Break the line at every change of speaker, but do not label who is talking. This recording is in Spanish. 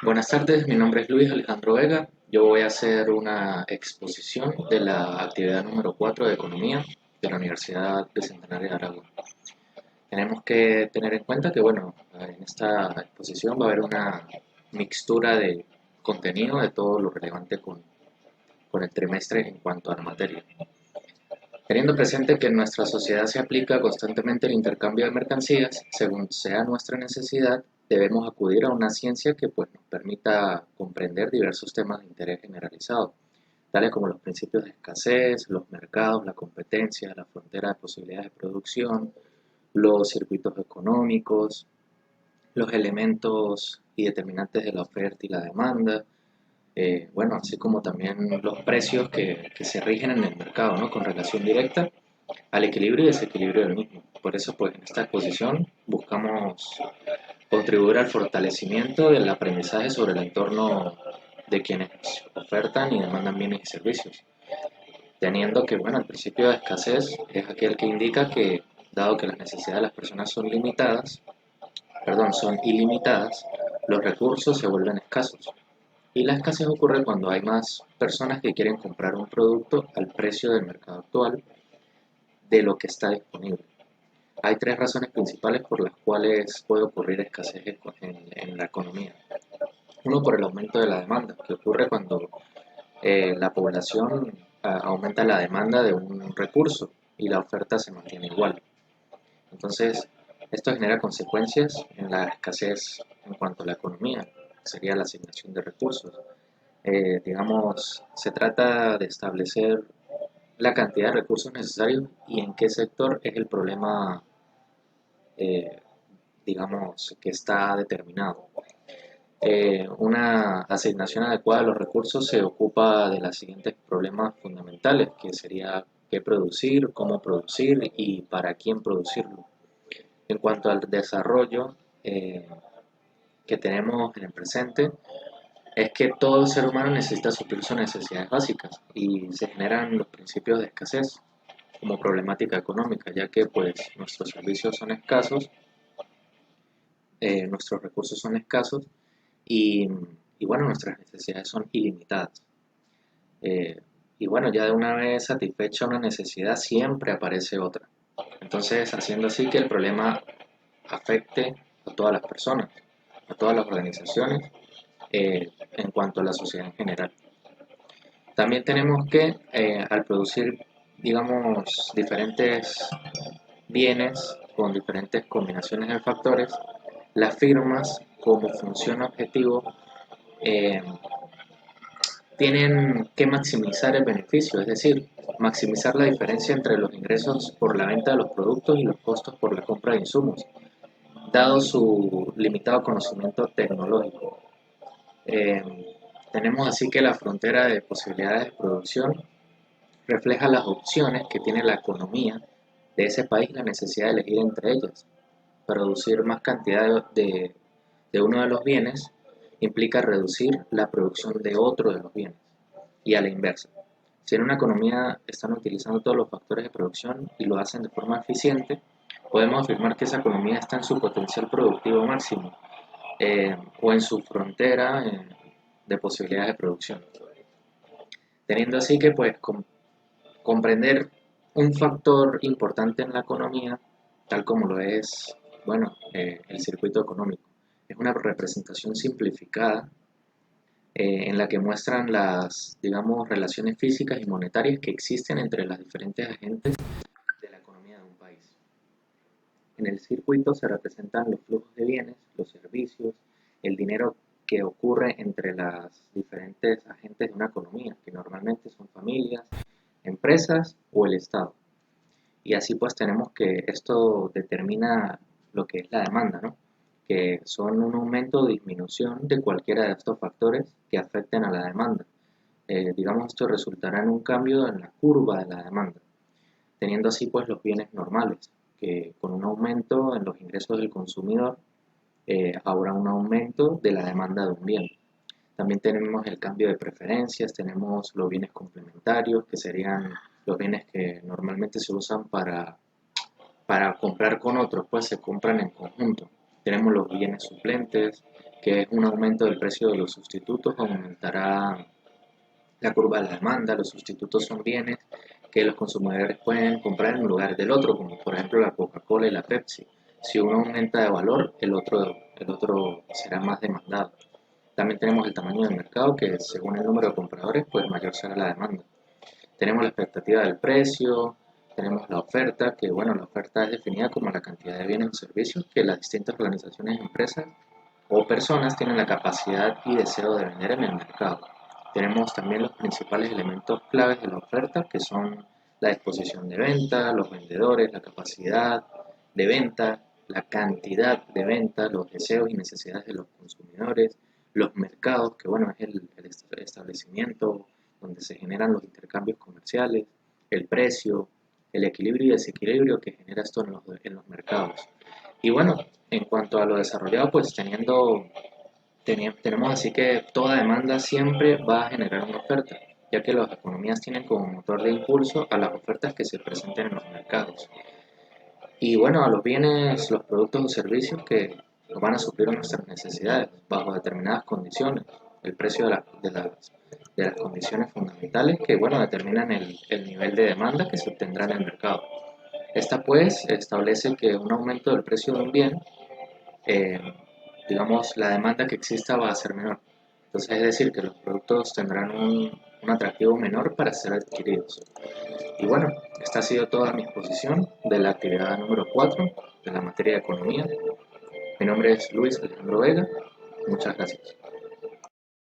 Buenas tardes, mi nombre es Luis Alejandro Vega. Yo voy a hacer una exposición de la actividad número 4 de Economía de la Universidad Bicentenario de Aragua. Tenemos que tener en cuenta que, bueno, en esta exposición va a haber una mixtura de contenido de todo lo relevante con el trimestre en cuanto a la materia. Teniendo presente que en nuestra sociedad se aplica constantemente el intercambio de mercancías, según sea nuestra necesidad, debemos acudir a una ciencia que pues, nos permita comprender diversos temas de interés generalizado, tales como los principios de escasez, los mercados, la competencia, la frontera de posibilidades de producción, los circuitos económicos, los elementos y determinantes de la oferta y la demanda, bueno, así como también los precios que se rigen en el mercado, ¿no? Con relación directa al equilibrio y desequilibrio del mismo. Por eso, pues, en esta exposición buscamos contribuir al fortalecimiento del aprendizaje sobre el entorno de quienes ofertan y demandan bienes y servicios, teniendo que, bueno, el principio de escasez es aquel que indica que, dado que las necesidades de las personas son ilimitadas, los recursos se vuelven escasos. Y la escasez ocurre cuando hay más personas que quieren comprar un producto al precio del mercado actual de lo que está disponible. Hay tres razones principales por las cuales puede ocurrir escasez en la economía. Uno, por el aumento de la demanda, que ocurre cuando la población aumenta la demanda de un recurso y la oferta se mantiene igual. Entonces, esto genera consecuencias en la escasez en cuanto a la economía, que sería la asignación de recursos. Digamos, se trata de establecer la cantidad de recursos necesarios y en qué sector es el problema, eh, digamos, que está determinado. Una asignación adecuada de los recursos se ocupa de los siguientes problemas fundamentales, que sería qué producir, cómo producir y para quién producirlo. En cuanto al desarrollo que tenemos en el presente, es que todo ser humano necesita suplir sus necesidades básicas y se generan los principios de escasez como problemática económica, ya que pues nuestros servicios son escasos, nuestros recursos son escasos y, y bueno, nuestras necesidades son ilimitadas. Eh, y bueno, ya de una vez satisfecha una necesidad, siempre aparece otra. Entonces, haciendo así que el problema afecte a todas las personas, a todas las organizaciones, en cuanto a la sociedad en general. También tenemos que, al producir, digamos, diferentes bienes con diferentes combinaciones de factores, las firmas como función objetivo eh, tienen que maximizar el beneficio, es decir, maximizar la diferencia entre los ingresos por la venta de los productos y los costos por la compra de insumos, dado su limitado conocimiento tecnológico. Eh, Tenemos así que la frontera de posibilidades de producción refleja las opciones que tiene la economía de ese país, la necesidad de elegir entre ellas. Producir más cantidad de uno de los bienes implica reducir la producción de otro de los bienes y a la inversa. Si en una economía están utilizando todos los factores de producción y lo hacen de forma eficiente, podemos afirmar que esa economía está en su potencial productivo máximo o en su frontera de posibilidades de producción. Teniendo así que pues comprender un factor importante en la economía, tal como lo es, bueno, el circuito económico. Es una representación simplificada en la que muestran las, digamos, relaciones físicas y monetarias que existen entre las diferentes agentes de la economía de un país. En el circuito se representan los flujos de bienes, los servicios, el dinero que ocurre entre las diferentes agentes de una economía, que normalmente son familias, empresas o el Estado. Y así pues tenemos que esto determina lo que es la demanda, ¿no? Que son un aumento o disminución de cualquiera de estos factores que afecten a la demanda. Digamos, esto resultará en un cambio en la curva de la demanda, teniendo así pues los bienes normales, que con un aumento en los ingresos del consumidor habrá un aumento de la demanda de un bien. También tenemos el cambio de preferencias, tenemos los bienes complementarios, que serían los bienes que normalmente se usan para comprar con otros, pues se compran en conjunto. Tenemos los bienes suplentes, que es un aumento del precio de los sustitutos, aumentará la curva de la demanda. Los sustitutos son bienes que los consumidores pueden comprar en lugar del otro, como por ejemplo la Coca-Cola y la Pepsi. Si uno aumenta de valor, el otro será más demandado. También tenemos el tamaño del mercado, que según el número de compradores, pues mayor será la demanda. Tenemos la expectativa del precio, tenemos la oferta, que bueno, la oferta es definida como la cantidad de bienes o servicios que las distintas organizaciones, empresas o personas tienen la capacidad y deseo de vender en el mercado. Tenemos también los principales elementos claves de la oferta, que son la disposición de venta, los vendedores, la capacidad de venta, la cantidad de venta, los deseos y necesidades de los consumidores, los mercados, que bueno, es el establecimiento donde se generan los intercambios comerciales, el precio, el equilibrio y desequilibrio que genera esto en los mercados. Y bueno, en cuanto a lo desarrollado, pues tenemos así que toda demanda siempre va a generar una oferta, ya que las economías tienen como motor de impulso a las ofertas que se presenten en los mercados. Y bueno, a los bienes, los productos o servicios que nos van a suplir nuestras necesidades bajo determinadas condiciones. El precio de las condiciones fundamentales que, bueno, determinan el nivel de demanda que se obtendrá en el mercado. Esta pues establece que un aumento del precio de un bien, eh, digamos, la demanda que exista va a ser menor. Entonces es decir, que los productos tendrán un atractivo menor para ser adquiridos. Y bueno, esta ha sido toda mi exposición de la actividad número 4 de la materia de economía. Mi nombre es Luis Alejandro Vega. Muchas gracias.